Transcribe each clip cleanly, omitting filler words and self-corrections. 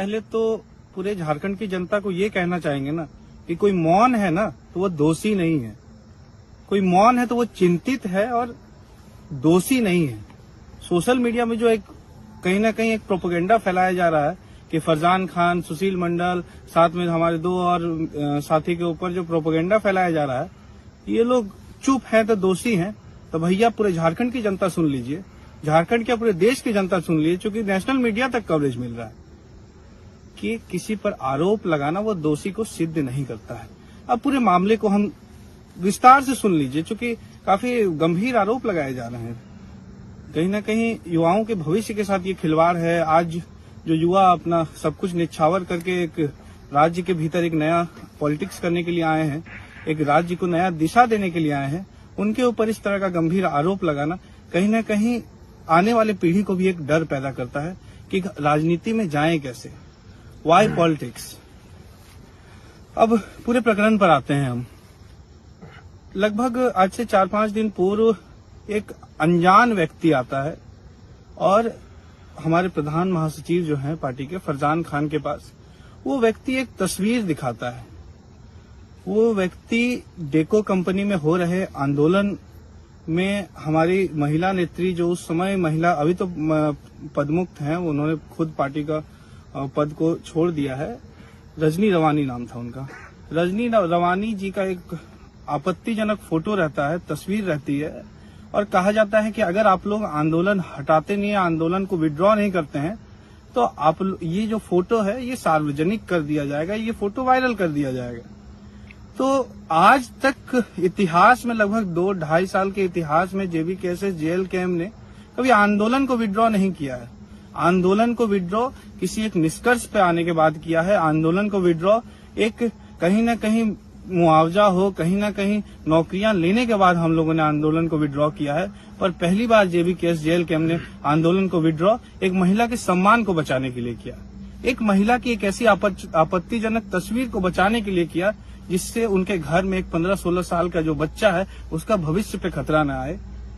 पहले तो पूरे झारखंड की जनता को ये कहना चाहेंगे ना कि कोई मौन है ना तो वो दोषी नहीं है, कोई मौन है तो वो चिंतित है और दोषी नहीं है। सोशल मीडिया में जो एक कहीं ना कहीं एक प्रोपेगेंडा फैलाया जा रहा है कि फरजान खान, सुशील मंडल, साथ में हमारे दो और साथी के ऊपर जो प्रोपेगेंडा फैलाया जा रहा है, ये लोग चुप हैं तो दोषी हैं। तो भैया पूरे झारखंड की जनता सुन लीजिए, झारखंड क्या पूरे देश की जनता सुन लीजिए, क्योंकि नेशनल मीडिया तक कवरेज मिल रहा है कि किसी पर आरोप लगाना वो दोषी को सिद्ध नहीं करता है। अब पूरे मामले को हम विस्तार से सुन लीजिए, क्योंकि काफी गंभीर आरोप लगाए जा रहे हैं। कहीं ना कहीं युवाओं के भविष्य के साथ ये खिलवाड़ है। आज जो युवा अपना सब कुछ निछावर करके एक राज्य के भीतर एक नया पॉलिटिक्स करने के लिए आए हैं, एक राज्य को नया दिशा देने के लिए आए हैं, उनके ऊपर इस तरह का गंभीर आरोप लगाना कहीं ना कहीं आने वाले पीढ़ी को भी एक डर पैदा करता है कि राजनीति में जाएं कैसे, वाई पॉलिटिक्स। अब पूरे प्रकरण पर आते हैं हम। लगभग आज से 4-5 दिन पूर्व एक अनजान व्यक्ति आता है और हमारे प्रधान महासचिव जो हैं पार्टी के, फरजान खान के पास वो व्यक्ति एक तस्वीर दिखाता है। वो व्यक्ति डेको कंपनी में हो रहे आंदोलन में हमारी महिला नेत्री, जो उस समय महिला अभी तो पदमुक्त हैं, उन्होंने खुद पार्टी का पद को छोड़ दिया है, रजनी रवानी नाम था उनका। रजनी रवानी जी का एक आपत्तिजनक फोटो रहता है, तस्वीर रहती है, और कहा जाता है कि अगर आप लोग आंदोलन हटाते नहीं, आंदोलन को विड्रॉ नहीं करते हैं, तो आप ये जो फोटो है ये सार्वजनिक कर दिया जाएगा, ये फोटो वायरल कर दिया जाएगा। तो आज तक इतिहास में, लगभग 2-2.5 साल के इतिहास में JBKSS जेल कैम्प ने कभी आंदोलन को विड्रॉ नहीं किया है। आंदोलन को विड्रॉ किसी एक निष्कर्ष पे आने के बाद किया है। आंदोलन को विड्रॉ एक कहीं ना कहीं मुआवजा हो, कहीं ना कहीं नौकरियां लेने के बाद हम लोगों ने आंदोलन को विड्रॉ किया है। पर पहली बार JBKSS जेल कैम्प ने आंदोलन को विड्रॉ एक महिला के सम्मान को बचाने के लिए किया, एक महिला की एक ऐसी आपत्तिजनक तस्वीर को बचाने के लिए किया जिससे उनके घर में एक 15-16 साल का जो बच्चा है उसका भविष्य पे खतरा न आए।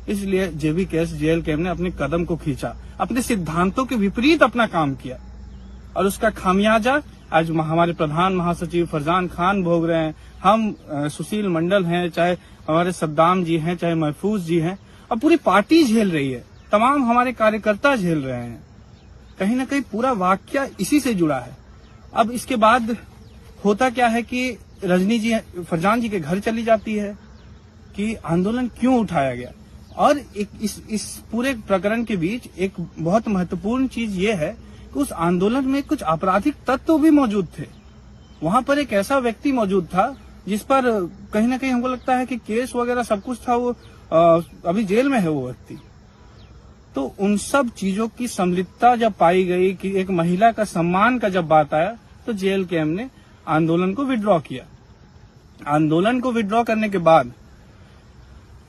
इसलिए JBKSS जेल कैम्प ने अपने कदम को खींचा, अपने सिद्धांतों के विपरीत अपना काम किया, और उसका खामियाजा आज हमारे प्रधान महासचिव फरजान खान भोग रहे हैं। हम सुशील मंडल हैं, चाहे हमारे सद्दाम जी हैं, चाहे महफूज जी हैं, और पूरी पार्टी झेल रही है, तमाम हमारे कार्यकर्ता झेल रहे हैं। कहीं ना कहीं पूरा वाकया इसी से जुड़ा है। अब इसके बाद होता क्या है कि रजनी जी फरजान जी के घर चली जाती है कि आंदोलन क्यों उठाया गया। और इस पूरे प्रकरण के बीच एक बहुत महत्वपूर्ण चीज ये है कि उस आंदोलन में कुछ आपराधिक तत्व भी मौजूद थे। वहां पर एक ऐसा व्यक्ति मौजूद था जिस पर कहीं ना कहीं हमको लगता है कि केस वगैरह सब कुछ था, वो अभी जेल में है वो व्यक्ति। तो उन सब चीजों की सम्मिलितता जब पाई गई कि एक महिला का सम्मान का जब बात आया, तो जेल कैम्प ने आंदोलन को विड्रॉ किया। आंदोलन को विड्रॉ करने के बाद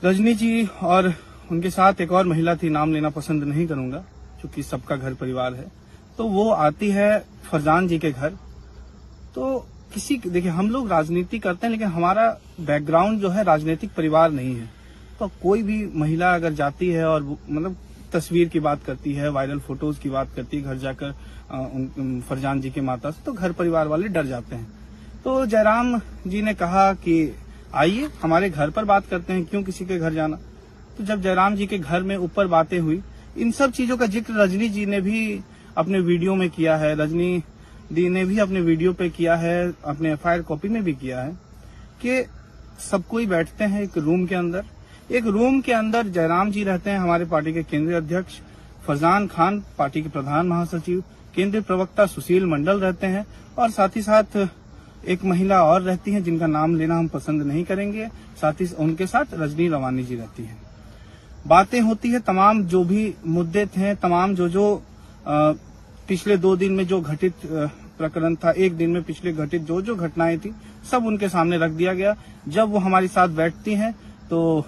रजनी जी और उनके साथ एक और महिला थी, नाम लेना पसंद नहीं करूंगा क्योंकि सबका घर परिवार है, तो वो आती है फरजान जी के घर। तो देखिए हम लोग राजनीति करते हैं, लेकिन हमारा बैकग्राउंड जो है राजनीतिक परिवार नहीं है। तो कोई भी महिला अगर जाती है और मतलब तस्वीर की बात करती है, वायरल फोटोज की बात करती है घर जाकर फरजान जी के माता से, तो घर परिवार वाले डर जाते हैं। तो जयराम जी ने कहा कि आइए हमारे घर पर बात करते हैं, क्यों किसी के घर जाना। तो जब जयराम जी के घर में ऊपर बातें हुई, इन सब चीजों का जिक्र रजनी जी ने भी अपने वीडियो में किया है, रजनी दी ने भी अपने वीडियो पे किया है, अपने FIR कॉपी में भी किया है कि सब कोई बैठते हैं एक रूम के अंदर। एक रूम के अंदर जयराम जी रहते हैं, हमारे पार्टी के केंद्रीय अध्यक्ष, फरजान खान पार्टी के प्रधान महासचिव, केंद्रीय प्रवक्ता सुशील मंडल रहते हैं, और साथ ही साथ एक महिला और रहती है जिनका नाम लेना हम पसंद नहीं करेंगे, साथ ही उनके साथ रजनी रवानी जी रहती है। बातें होती है, तमाम जो भी मुद्दे थे, तमाम जो पिछले 2 दिन में जो घटित प्रकरण था, 1 दिन में पिछले घटित जो घटनाएं थी, सब उनके सामने रख दिया गया। जब वो हमारे साथ बैठती हैं तो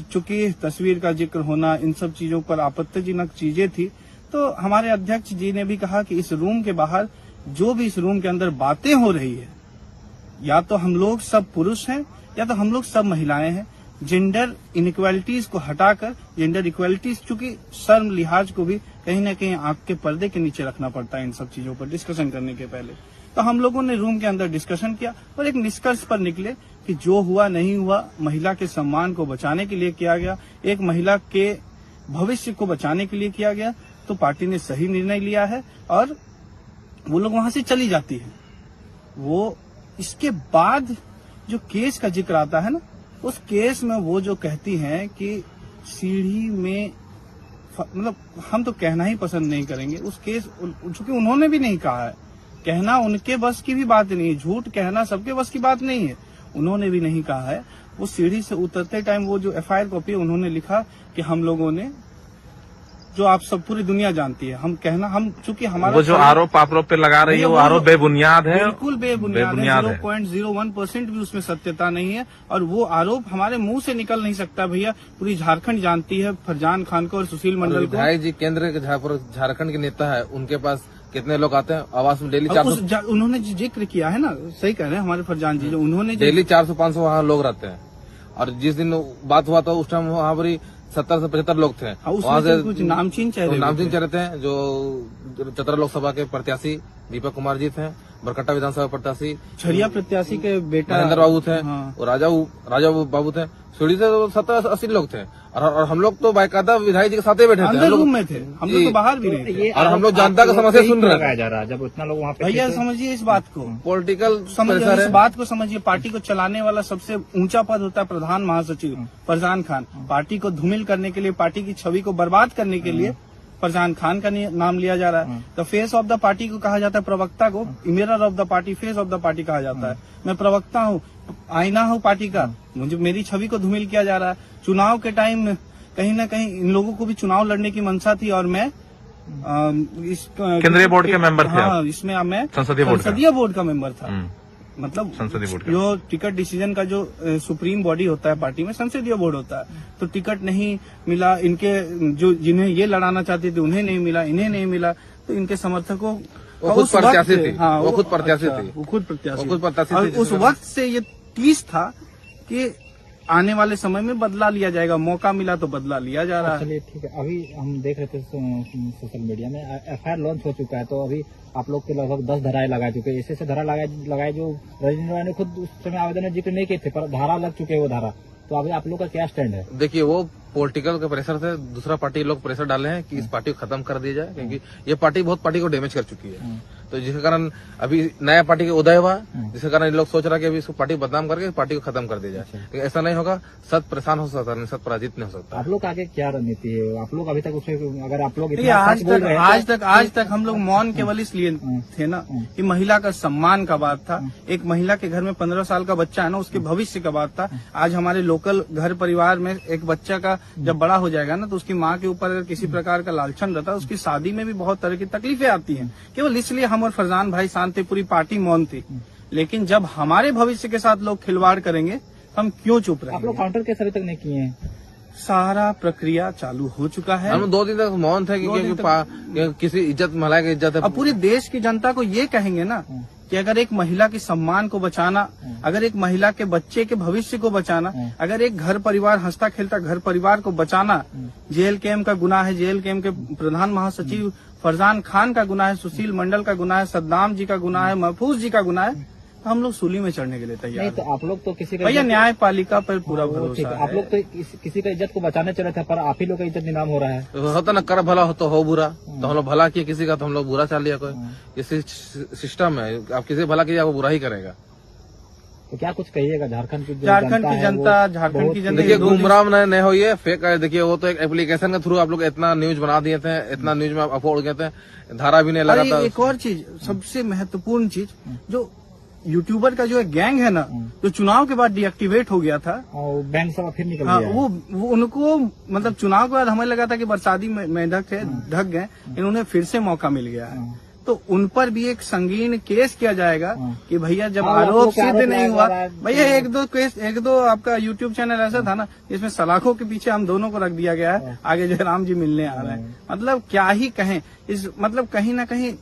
चूंकि तस्वीर का जिक्र होना, इन सब चीजों पर आपत्तिजनक चीजें थी, तो हमारे अध्यक्ष जी ने भी कहा कि इस रूम के बाहर जो भी इस रूम के अंदर बातें हो रही है, या तो हम लोग सब पुरुष हैं या तो हम लोग सब महिलाएं हैं, जेंडर इनइक्वालिटीज को हटाकर जेंडर इक्वालिटीज, चूंकि शर्म लिहाज को भी कहीं ना कहीं आंख के पर्दे के नीचे रखना पड़ता है इन सब चीजों पर डिस्कशन करने के पहले। तो हम लोगों ने रूम के अंदर डिस्कशन किया और एक निष्कर्ष पर निकले कि जो हुआ नहीं हुआ महिला के सम्मान को बचाने के लिए किया गया, एक महिला के भविष्य को बचाने के लिए किया गया। तो पार्टी ने सही निर्णय लिया है और वो लोग वहां से चली जाती है। वो इसके बाद जो केस का जिक्र आता है ना, उस केस में वो जो कहती हैं कि सीढ़ी में, मतलब हम तो कहना ही पसंद नहीं करेंगे उस केस, चूंकि उन्होंने भी नहीं कहा है, कहना उनके बस की भी बात नहीं है, झूठ कहना सबके बस की बात नहीं है, उन्होंने भी नहीं कहा है। वो सीढ़ी से उतरते टाइम वो जो FIR कॉपी उन्होंने लिखा कि हम लोगों ने, जो आप सब पूरी दुनिया जानती है, हम चूंकि हमारा वो जो आरोप आप लोग पे लगा रही है वो आरोप बेबुनियाद है, बिल्कुल बेबुनियाद है। 0.01% भी उसमें सत्यता नहीं है और वो आरोप हमारे मुंह से निकल नहीं सकता भैया। पूरी झारखंड जानती है फरजान खान को और सुशील मंडल को। विधायक जी केंद्र के झारखंड के नेता है, उनके पास कितने लोग आते हैं आवास में डेली? 400 उन्होंने जिक्र किया है ना, सही कह रहे हैं हमारे फरजान जी, जो उन्होंने डेली 400-500 वहाँ लोग रहते हैं। और जिस दिन बात हुआ था उस टाइम वहाँ पर 70 से 75 लोग थे। वहाँ से कुछ नामचीन चेहरे थे, जो चतरा लोकसभा के प्रत्याशी दीपक कुमार जी थे, बरकट्टा विधानसभा प्रत्याशी छरिया प्रत्याशी के बेटा महेंद्र बाबू थे, हाँ। और राजा बाबू थे। सीढ़ी से 70-80 लोग थे और हम लोग तो बाकायदा विधायक जी के साथ ही बैठे थे, अंदर रूम में थे, हम लोग तो बाहर भी नहीं थे। और हम लोग जनता का समस्या सुन रहे हैं। जा रहा है जब उतना लोग वहाँ पे भैया समझिए इस बात को, पॉलिटिकल समझिए इस बात को समझिए। पार्टी को चलाने वाला सबसे ऊंचा पद होता है प्रधान महासचिव फरजान खान। पार्टी को धूमिल करने के लिए, पार्टी की छवि को बर्बाद करने के लिए फरजान खान का नाम लिया जा रहा है। तो फेस ऑफ द पार्टी को कहा जाता है, प्रवक्ता को mirror of the party, face of the party कहा जाता है। मैं प्रवक्ता हूँ, आईना हूँ पार्टी का, मुझे मेरी छवि को धूमिल किया जा रहा है। चुनाव के टाइम कहीं ना कहीं इन लोगों को भी चुनाव लड़ने की मंशा थी और मैं इस केंद्रीय बोर्ड के मेंबर थे। हाँ, इसमें मैं संसदीय बोर्ड का मेंबर था। मतलब संसदीय बोर्ड जो टिकट डिसीजन का जो सुप्रीम बॉडी होता है पार्टी में, संसदीय बोर्ड होता है। तो टिकट नहीं मिला इनके, जो जिन्हें ये लड़ाना चाहते थे उन्हें नहीं मिला, इन्हें नहीं मिला। तो इनके समर्थकों वो खुद प्रत्याशी थी। हाँ, वो खुद प्रत्याशी थी। वो खुद प्रत्याशी थी। और उस वक्त से ये टीस था कि आने वाले समय में बदला लिया जाएगा, मौका मिला तो बदला लिया जा रहा है। चलिए ठीक है, अभी हम देख रहे थे सोशल मीडिया में FIR लॉन्च हो चुका है, तो अभी आप लोग के लगभग 10 धाराएं लगा चुके हैं। ऐसे धारा लगाए जो रजनी राय ने खुद उस समय आवेदन में जिक्र नहीं किए थे, पर धारा लग चुके हैं वो धारा। तो अभी आप लोग का क्या स्टैंड है? देखिए, वो पॉलिटिकल के प्रेशर से दूसरा पार्टी लोग प्रेशर डाले हैं कि इस पार्टी को खत्म कर दिया जाए, क्योंकि ये पार्टी बहुत पार्टी को डैमेज कर चुकी है। तो जिसके कारण अभी नया पार्टी का उदय हुआ, जिसके कारण लोग सोच रहा है कि अभी इसको पार्टी बदनाम करके पार्टी को खत्म कर दिया जाए। लेकिन ऐसा नहीं होगा, सत परेशान हो सकता है, सत पराजित नहीं हो सकता। आप लोग का आगे क्या रणनीति है? आप लोग अभी तक उसमें, अगर आप लोग आज तक हम लोग मौन केवल इसलिए थे ना कि महिला का सम्मान का बात था। एक महिला के घर में 15 साल का बच्चा है ना, उसके भविष्य का बात था। आज हमारे लोकल घर परिवार में एक बच्चा का जब बड़ा हो जाएगा ना, तो उसकी माँ के ऊपर अगर किसी प्रकार का लालचन रहता है, उसकी शादी में भी बहुत तरह की तकलीफें आती हैं। केवल इसलिए हम और फरजान भाई शांत थे, पूरी पार्टी मौन थी। लेकिन जब हमारे भविष्य के साथ लोग खिलवाड़ करेंगे, हम क्यों चुप रहेंगे? आप लोग काउंटर केस अभी तक नहीं किए हैं? सारा प्रक्रिया चालू हो चुका है। हम 2 दिन तक मौन थे क्योंकि किसी इज्जत, महिला की इज्जत है। अब पूरे देश की जनता को ये कहेंगे ना कि अगर एक महिला के सम्मान को बचाना, अगर एक महिला के बच्चे के भविष्य को बचाना, अगर एक घर परिवार हंसता खेलता घर परिवार को बचाना JLKM का गुनाह है, JLKM के प्रधान महासचिव फरजान खान का गुनाह है, सुशील मंडल का गुनाह है, सद्दाम जी का गुनाह है, महफूज जी का गुनाह है, तो हम लोग सूली में चढ़ने के लिए तैयार नहीं। तो आप लोग तो किसी का भैया न्यायपालिका पर पूरा भरोसा है। आप लोग तो किसी का इज्जत को बचाने चले थे, पर आप ही लोग का इज्जत नीलाम हो रहा है। तो होता ना, कर भला हो तो हो बुरा। तो हम लोग भला किया किसी का, तो हम लोग बुरा चाल लिया। कोई ये सिस्टम है, आप किसी भला किया वो बुरा ही करेगा। तो क्या कुछ कहिएगा झारखंड की जनता? देखिए, गुमराह नहीं हो, ये फेक है। देखिए, वो तो एक एप्लीकेशन के थ्रू आप लोग इतना न्यूज बना दिए थे, इतना न्यूज में अफोर्ड गए थे, धारा भी नहीं लगा था। एक और चीज, सबसे महत्वपूर्ण चीज, जो यूट्यूबर का जो एक गैंग है ना, जो चुनाव के बाद डीएक्टिवेट हो गया था, बैंक सब फिर निकल गया। वो उनको मतलब चुनाव के बाद हमें लगा था कि बरसाती में ढक गए, इन्होंने फिर से मौका मिल गया है। तो उन पर भी एक संगीन केस किया जाएगा कि भैया जब आरोप सिद्ध नहीं हुआ, भैया एक दो आपका यूट्यूब चैनल ऐसा था ना जिसमें सलाखों के पीछे हम दोनों को रख दिया गया है, आगे जयराम जी मिलने आ रहे हैं। मतलब क्या ही कहें, इस मतलब कहीं ना कहीं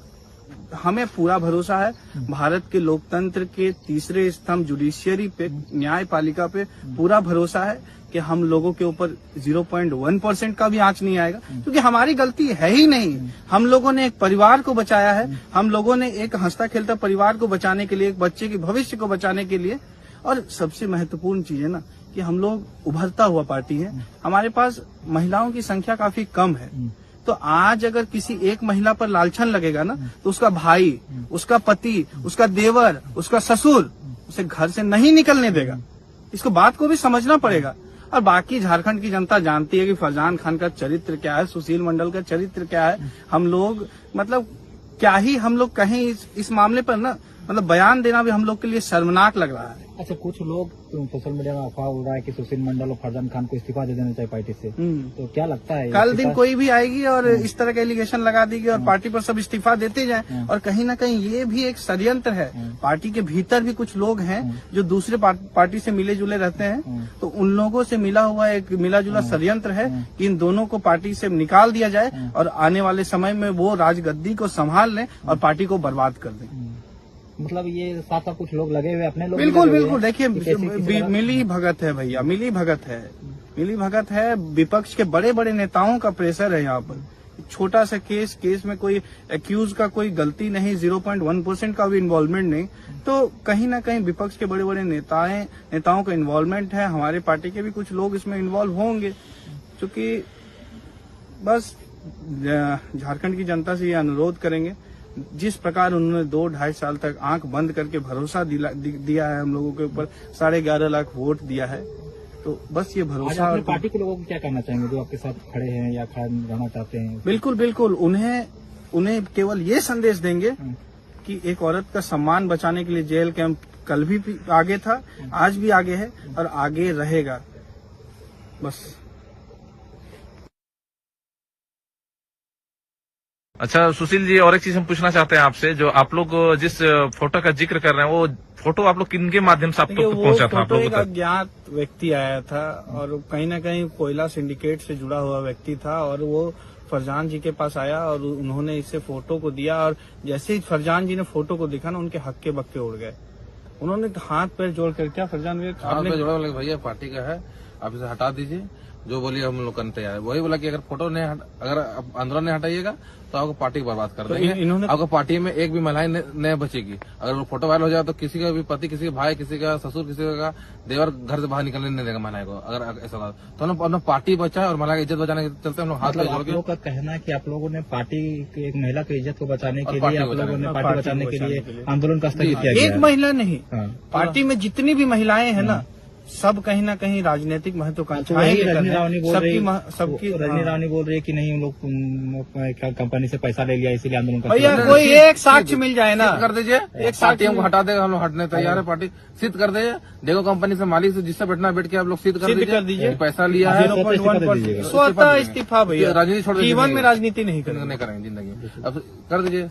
हमें पूरा भरोसा है भारत के लोकतंत्र के तीसरे स्तंभ जुडिशियरी पे, न्यायपालिका पे पूरा भरोसा है कि हम लोगों के ऊपर 0.1% का भी आंच नहीं आएगा, क्योंकि हमारी गलती है ही नहीं। हम लोगों ने एक परिवार को बचाया है, हम लोगों ने एक हंसता खेलता परिवार को बचाने के लिए, एक बच्चे के भविष्य को बचाने के लिए, और सबसे महत्वपूर्ण चीज है ना कि हम लोग उभरता हुआ पार्टी है, हमारे पास महिलाओं की संख्या काफी कम है। तो आज अगर किसी एक महिला पर लालछन लगेगा ना, तो उसका भाई, उसका पति, उसका देवर, उसका ससुर उसे घर से नहीं निकलने देगा। इसको बात को भी समझना पड़ेगा। और बाकी झारखंड की जनता जानती है कि फरजान खान का चरित्र क्या है, सुशील मंडल का चरित्र क्या है। हम लोग मतलब क्या ही हम लोग कहें इस मामले पर ना, मतलब बयान देना भी हम लोग के लिए शर्मनाक लग रहा है। अच्छा, कुछ लोग सोशल मीडिया में अफवाह उड़ रहा है कि सुशील मंडल और फरजान खान को इस्तीफा दे देना चाहिए पार्टी से, तो क्या लगता है? कल दिन कोई भी आएगी और इस तरह का एलिगेशन लगा देगी और पार्टी पर सब इस्तीफा देते जाएं, और कहीं ना कहीं ये भी एक षड्यंत्र है। पार्टी के भीतर भी कुछ लोग हैं जो दूसरे पार्टी से मिले जुले रहते हैं, तो उन लोगों से मिला हुआ एक मिला जुला षड्यंत्र है कि इन दोनों को पार्टी से निकाल दिया जाए और आने वाले समय में वो राजगद्दी को संभाल लें और पार्टी को बर्बाद कर दें। मतलब ये साथ साथ कुछ लोग लगे हुए, अपने लोग बिल्कुल बिल्कुल। देखिए, मिली भगत है भैया, मिली भगत है, मिली भगत है। विपक्ष के बड़े बड़े नेताओं का प्रेशर है यहाँ पर। छोटा सा केस में कोई एक्यूज का कोई गलती नहीं, 0.1% का भी इन्वॉल्वमेंट नहीं, तो कहीं ना कहीं विपक्ष के बड़े बड़े नेताओं का इन्वॉल्वमेंट है। हमारे पार्टी के भी कुछ लोग इसमें इन्वॉल्व होंगे, क्योंकि बस झारखंड की जनता से ये अनुरोध करेंगे, जिस प्रकार उन्होंने 2-2.5 साल तक आंख बंद करके भरोसा दिया है हम लोगों के ऊपर, 11.5 लाख वोट दिया है, तो बस ये भरोसा। अपने पार्टी के लोगों को क्या कहना चाहेंगे जो आपके साथ खड़े हैं या खड़ा रहना चाहते हैं? बिल्कुल बिल्कुल, उन्हें केवल ये संदेश देंगे कि एक औरत का सम्मान बचाने के लिए जेल कैंप कल भी आगे था, आज भी आगे है और आगे रहेगा। बस। अच्छा सुशील जी, और एक चीज हम पूछना चाहते हैं आपसे, जो आप लोग जिस फोटो का जिक्र कर रहे हैं, वो फोटो आप लोग किनके माध्यम से आप तक पहुंचा था? आप फोटो लोगों एक तक अज्ञात व्यक्ति आया था और कहीं ना कहीं कोयला सिंडिकेट से जुड़ा हुआ व्यक्ति था, और वो फरजान जी के पास आया और उन्होंने इसे फोटो को दिया, और जैसे ही फरजान जी ने फोटो को देखा ना, उनके हक्के बक्के उड़ गए। उन्होंने हाथ पैर जोड़ कर, क्या फरजान जोड़ा, भैया पार्टी का है, आप इसे हटा दीजिए, जो बोलिए हम लोग करने तैयार है। वही बोला कि अगर फोटो नहीं अगर आंदोलन नहीं हटाइएगा तो आपको पार्टी को बर्बाद कर देंगे। इन्होंने आपको पार्टी में एक भी महिला नहीं बचेगी। अगर वो फोटो वायरल हो जाए तो किसी का भी पति, किसी का भाई, किसी का ससुर, किसी का देवर घर से बाहर निकलने नहीं देगा महिला को। अगर ऐसा तो हम लोग अपना पार्टी बचाए और महिला की इज्जत बचाने के चलते हम लोग हाथ में जोड़ के। लोगों का कहना है कि आप लोगों ने पार्टी की एक महिला की इज्जत को बचाने के लिए, आप लोगों ने पार्टी बचाने के लिए आंदोलन का स्थगित किया गया। एक महिला नहीं, पार्टी में जितनी भी महिलाएं हैं ना, सब कहीं ना कहीं राजनीतिक महत्वाकांक्षाएं रजनी रावनी बोल रही है कि नहीं, हम लोग कंपनी से पैसा ले लिया इसीलिए आंदोलन कर। भैया कोई एक साक्ष्य मिल जाए ना, कर दीजिए, एक पार्टी हमको हटा देगा, हम लोग हटने तैयार है। पार्टी सिद्ध कर दीजिए, देखो कंपनी से मालिक से जिससे बैठना बैठ के आप लोग सिद्ध कर दीजिए, पैसा लिया है। 0.1% स्वतः इस्तीफा भैया, राजनीति छोड़, जीवन में राजनीति नहीं करेंगे जिंदगी, अब कर दीजिए।